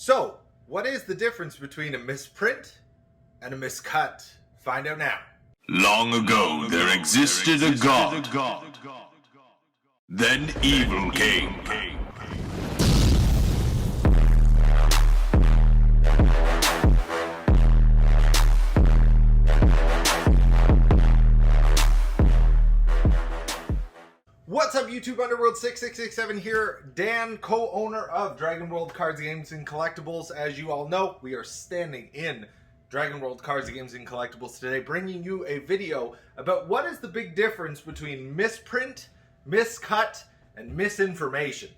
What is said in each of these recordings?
So, what is the difference between a misprint and a miscut? Find out now. Long ago there existed a god. Then evil came. What's up, YouTube? Underworld 6667 here, Dan, co-owner of Dragon World Cards, Games, and Collectibles. As you all know, we are standing in Dragon World Cards, Games, and Collectibles today, bringing you a video about what is the big difference between misprint, miscut, and misinformation.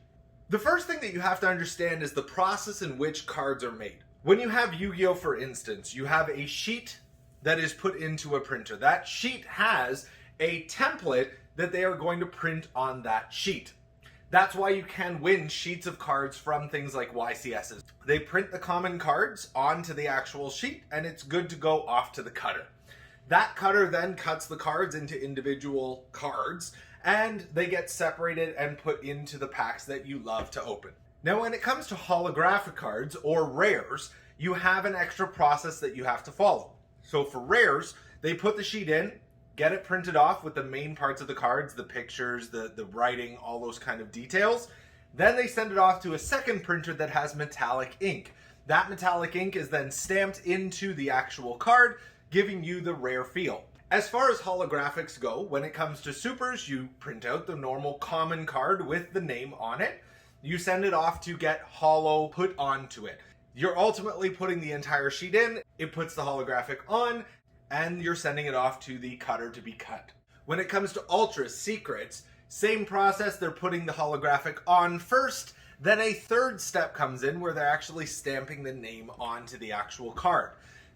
The first thing that you have to understand is the process in which cards are made. When you have Yu-Gi-Oh, for instance, you have a sheet that is put into a printer. That sheet has a template that they are going to print on that sheet. That's why you can win sheets of cards from things like YCSs. They print the common cards onto the actual sheet and it's good to go off to the cutter. That cutter then cuts the cards into individual cards and they get separated and put into the packs that you love to open. Now, when it comes to holographic cards or rares, you have an extra process that you have to follow. So for rares, they put the sheet in, get it printed off with the main parts of the cards, the pictures, the writing, all those kind of details. Then they send it off to a second printer that has metallic ink. That metallic ink is then stamped into the actual card, giving you the rare feel. As far as holographics go, when it comes to supers, you print out the normal common card with the name on it. You send it off to get holo put onto it. You're ultimately putting the entire sheet in, it puts the holographic on, and you're sending it off to the cutter to be cut. When it comes to Ultra Secrets, same process, they're putting the holographic on first, then a third step comes in where they're actually stamping the name onto the actual card.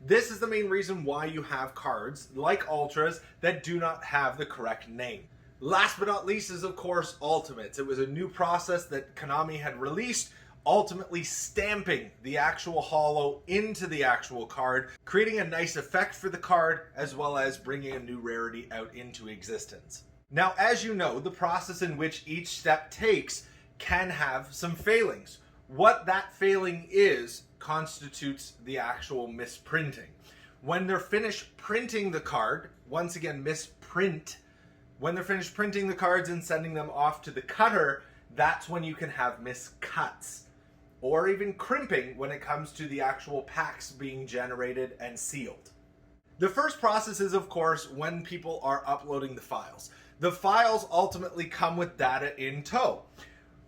This is the main reason why you have cards, like Ultras, that do not have the correct name. Last but not least is, of course, Ultimates. It was a new process that Konami had released, ultimately stamping the actual holo into the actual card, creating a nice effect for the card, as well as bringing a new rarity out into existence. Now, as you know, the process in which each step takes can have some failings. What that failing is constitutes the actual misprinting. When they're finished printing the card, once again, misprint, when they're finished printing the cards and sending them off to the cutter, that's when you can have miscuts. Or even crimping when it comes to the actual packs being generated and sealed. The first process is, of course, when people are uploading the files. The files ultimately come with data in tow.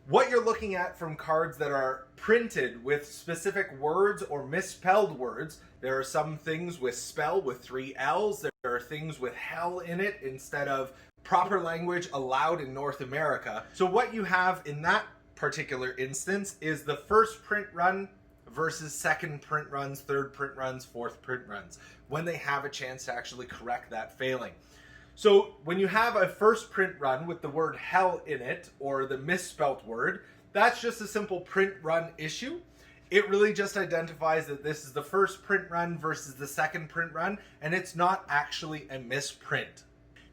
What you're looking at from cards that are printed with specific words or misspelled words, there are some things with spell with 3 L's, there are things with hell in it instead of proper language allowed in North America. So what you have in that particular instance is the first print run versus second print runs, third print runs, fourth print runs, when they have a chance to actually correct that failing. So when you have a first print run with the word hell in it, or the misspelt word, that's just a simple print run issue. It really just identifies that this is the first print run versus the second print run, and it's not actually a misprint.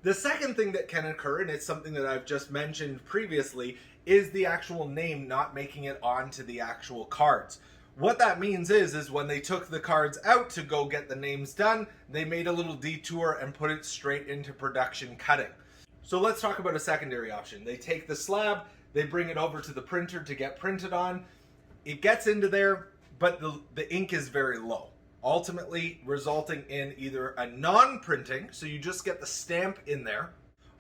The second thing that can occur, and it's something that I've just mentioned previously, is the actual name not making it onto the actual cards. What that means is when they took the cards out to go get the names done, they made a little detour and put it straight into production cutting. So let's talk about a secondary option. They take the slab, they bring it over to the printer to get printed on. It gets into there, but the ink is very low, ultimately resulting in either a non-printing, so you just get the stamp in there,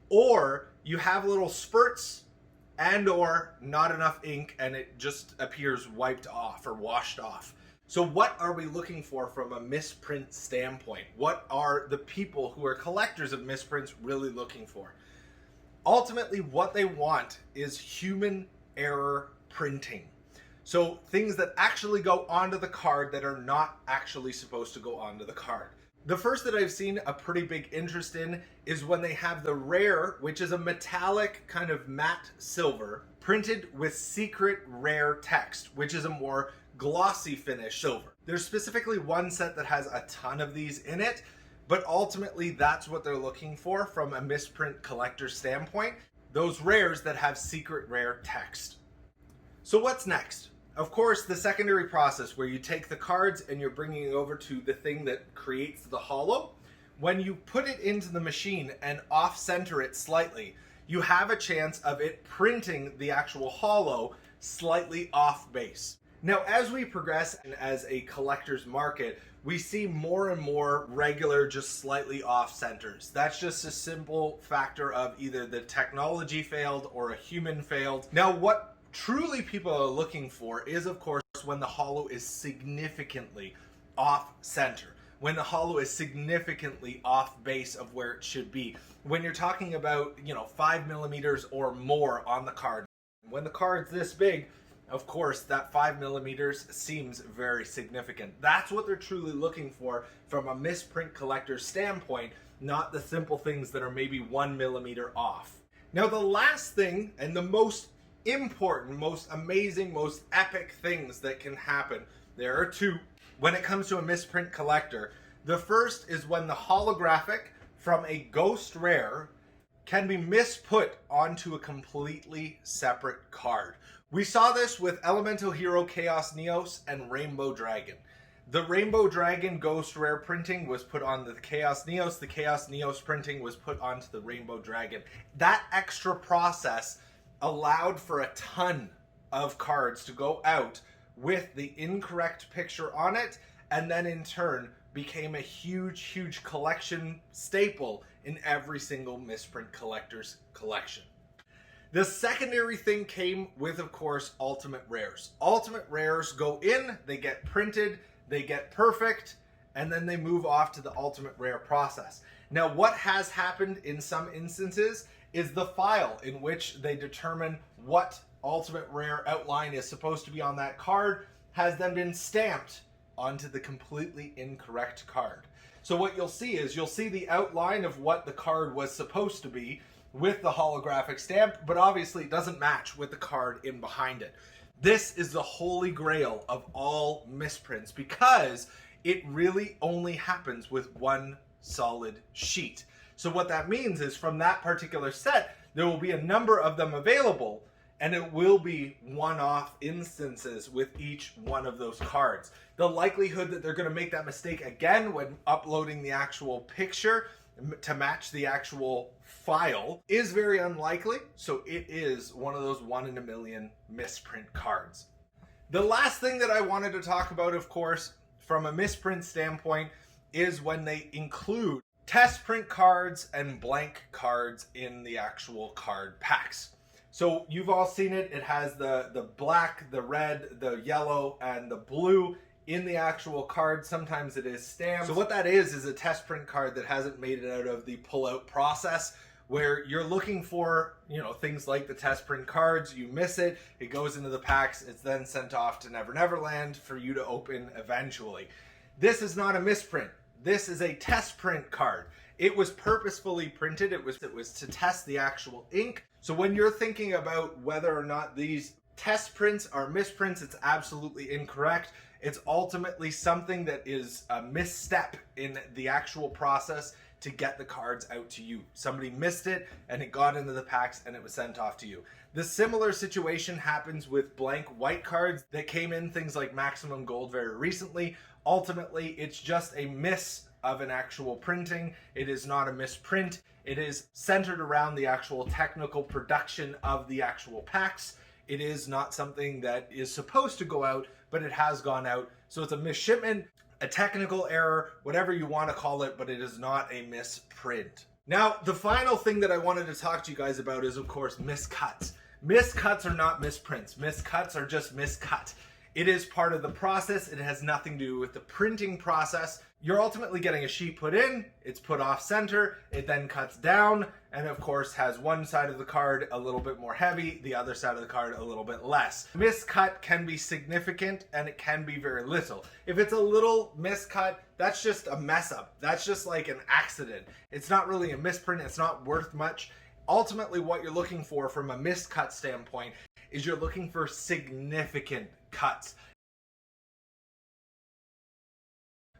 or you have little spurts and or not enough ink and it just appears wiped off or washed off. So what are we looking for from a misprint standpoint? What are the people who are collectors of misprints really looking for? Ultimately, what they want is human error printing. So things that actually go onto the card that are not actually supposed to go onto the card. The first that I've seen a pretty big interest in is when they have the rare, which is a metallic kind of matte silver, printed with secret rare text, which is a more glossy finish silver. There's specifically one set that has a ton of these in it, but ultimately that's what they're looking for from a misprint collector standpoint, those rares that have secret rare text. So what's next? Of course, the secondary process where you take the cards and you're bringing it over to the thing that creates the holo, when you put it into the machine and off-center it slightly, you have a chance of it printing the actual holo slightly off base. Now, as we progress and as a collector's market, we see more and more regular, just slightly off centers. That's just a simple factor of either the technology failed or a human failed. Now, what truly people are looking for is, of course, when the holo is significantly off center, when the holo is significantly off base of where it should be. When you're talking about, 5 millimeters or more on the card. When the card's this big, of course, that 5 millimeters seems very significant. That's what they're truly looking for from a misprint collector's standpoint, not the simple things that are maybe 1 millimeter off. Now, the last thing and the most important, most amazing, most epic things that can happen, there are two when it comes to a misprint collector. The first is when the holographic from a ghost rare can be misput onto a completely separate card. We saw this with Elemental Hero Chaos Neos and Rainbow Dragon. The Rainbow Dragon Ghost Rare printing was put on the Chaos Neos. The Chaos Neos printing was put onto the Rainbow Dragon. That extra process allowed for a ton of cards to go out with the incorrect picture on it, and then in turn became a huge, huge collection staple in every single misprint collector's collection. The secondary thing came with, of course, Ultimate Rares. Ultimate Rares go in, they get printed, they get perfect, and then they move off to the Ultimate Rare process. Now, what has happened in some instances is the file in which they determine what Ultimate Rare outline is supposed to be on that card has then been stamped onto the completely incorrect card. So what you'll see is you'll see the outline of what the card was supposed to be with the holographic stamp, but obviously it doesn't match with the card in behind it. This is the holy grail of all misprints because it really only happens with one solid sheet. So what that means is from that particular set, there will be a number of them available, and it will be one-off instances with each one of those cards. The likelihood that they're going to make that mistake again when uploading the actual picture to match the actual file is very unlikely, so it is one of those 1 in a million misprint cards. The last thing that I wanted to talk about, of course, from a misprint standpoint, is when they include test print cards and blank cards in the actual card packs. So you've all seen it. It has the black, the red, the yellow, and the blue in the actual card. Sometimes it is stamped. So what that is a test print card that hasn't made it out of the pull-out process, where you're looking for, things like the test print cards. You miss it, it goes into the packs, it's then sent off to Never Never Land for you to open eventually. This is not a misprint. This is a test print card. It was purposefully printed. It was to test the actual ink. So when you're thinking about whether or not these test prints are misprints, it's absolutely incorrect. It's ultimately something that is a misstep in the actual process to get the cards out to you. Somebody missed it and it got into the packs and it was sent off to you. The similar situation happens with blank white cards that came in things like Maximum Gold very recently. Ultimately, it's just a miss of an actual printing. It is not a misprint. It is centered around the actual technical production of the actual packs. It is not something that is supposed to go out, but it has gone out. So it's a misshipment, a technical error, whatever you want to call it, but it is not a misprint. Now, the final thing that I wanted to talk to you guys about is, of course, miscuts. Miscuts are not misprints. Miscuts are just miscut. It is part of the process. It has nothing to do with the printing process. You're ultimately getting a sheet put in, it's put off center, it then cuts down, and of course has one side of the card a little bit more heavy, the other side of the card a little bit less. Miscut can be significant and it can be very little. If it's a little miscut, that's just a mess up. That's just like an accident. It's not really a misprint, it's not worth much. Ultimately, what you're looking for from a miscut standpoint is you're looking for significant cuts.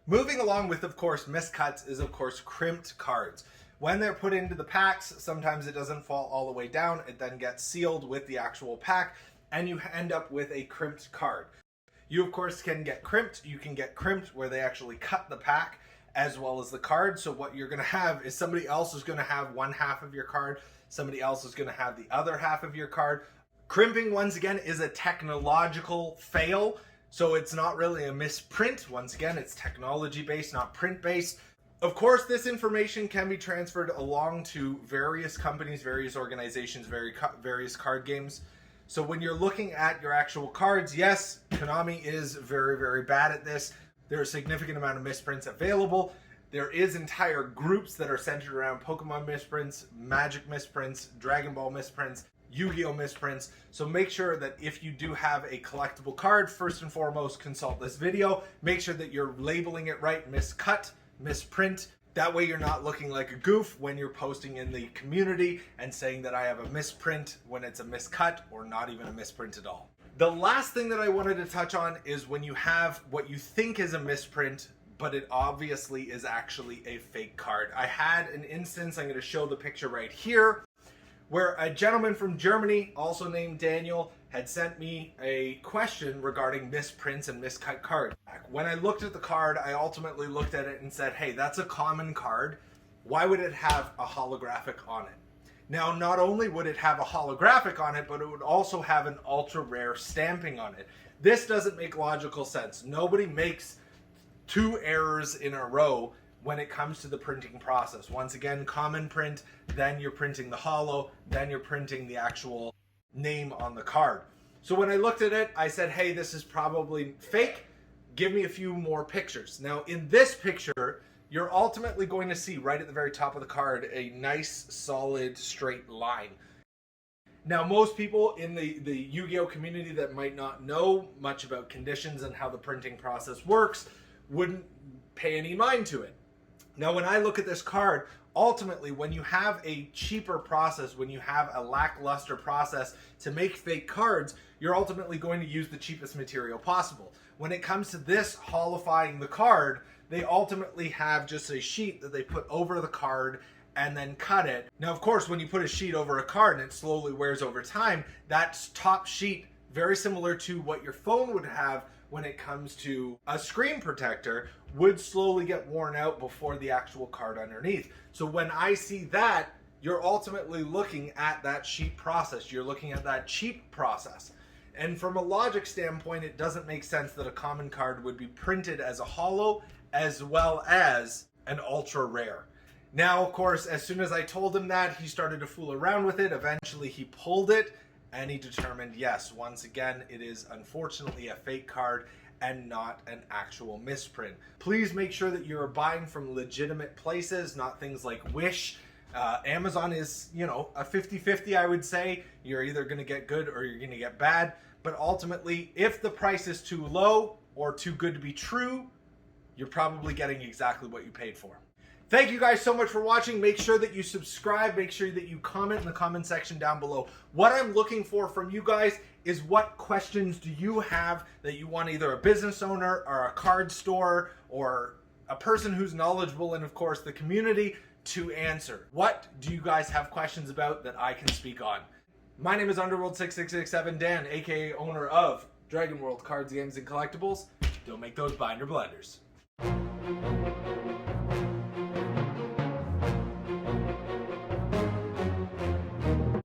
Moving along with, of course, miscuts is, of course, crimped cards. When they're put into the packs, sometimes it doesn't fall all the way down. It then gets sealed with the actual pack. and you end up with a crimped card. You of course can get crimped. You can get crimped where they actually cut the pack as well as the card. So what you're going to have is somebody else is going to have one half of your card. Somebody else is going to have the other half of your card. Crimping, once again, is a technological fail. So it's not really a misprint. Once again, it's technology based, not print based. Of course, this information can be transferred along to various companies, various organizations, various card games. So when you're looking at your actual cards, yes, Konami is very, very bad at this. There are a significant amount of misprints available. There is entire groups that are centered around Pokemon misprints, Magic misprints, Dragon Ball misprints, Yu-Gi-Oh misprints. So make sure that if you do have a collectible card, first and foremost, consult this video. Make sure that you're labeling it right, miscut, misprint. That way you're not looking like a goof when you're posting in the community and saying that I have a misprint when it's a miscut or not even a misprint at all. The last thing that I wanted to touch on is when you have what you think is a misprint, but it obviously is actually a fake card. I had an instance, I'm going to show the picture right here, where a gentleman from Germany, also named Daniel, had sent me a question regarding misprints and miscut cards. When I looked at the card, I ultimately looked at it and said, hey, that's a common card. Why would it have a holographic on it? Now, not only would it have a holographic on it, but it would also have an ultra rare stamping on it. This doesn't make logical sense. Nobody makes two errors in a row when it comes to the printing process. Once again, common print, then you're printing the holo, then you're printing the actual name on the card. So when I looked at it, I said, hey, this is probably fake. Give me a few more pictures. Now, in this picture, you're ultimately going to see right at the very top of the card a nice, solid, straight line. Now, most people in the Yu-Gi-Oh community that might not know much about conditions and how the printing process works wouldn't pay any mind to it. Now, when I look at this card, ultimately, when you have a cheaper process, when you have a lackluster process to make fake cards, you're ultimately going to use the cheapest material possible. When it comes to this holifying the card, they ultimately have just a sheet that they put over the card and then cut it. Now, of course, when you put a sheet over a card and it slowly wears over time, that top sheet, very similar to what your phone would have when it comes to a screen protector, would slowly get worn out before the actual card underneath. So when I see that, you're ultimately looking at that sheet process. You're looking at that cheap process. And from a logic standpoint, it doesn't make sense that a common card would be printed as a holo as well as an ultra rare. Now, of course, as soon as I told him that, he started to fool around with it. Eventually, he pulled it and he determined, yes, once again, it is unfortunately a fake card and not an actual misprint. Please make sure that you're buying from legitimate places, not things like Wish. Amazon is, a 50-50, I would say. You're either going to get good or you're going to get bad. But ultimately, if the price is too low or too good to be true, you're probably getting exactly what you paid for. Thank you guys so much for watching. Make sure that you subscribe. Make sure that you comment in the comment section down below. What I'm looking for from you guys is what questions do you have that you want either a business owner or a card store or a person who's knowledgeable in, of course, the community to answer. What do you guys have questions about that I can speak on? My name is Underworld6667 Dan, aka owner of Dragon World Cards, Games, and Collectibles. Don't make those binder blunders.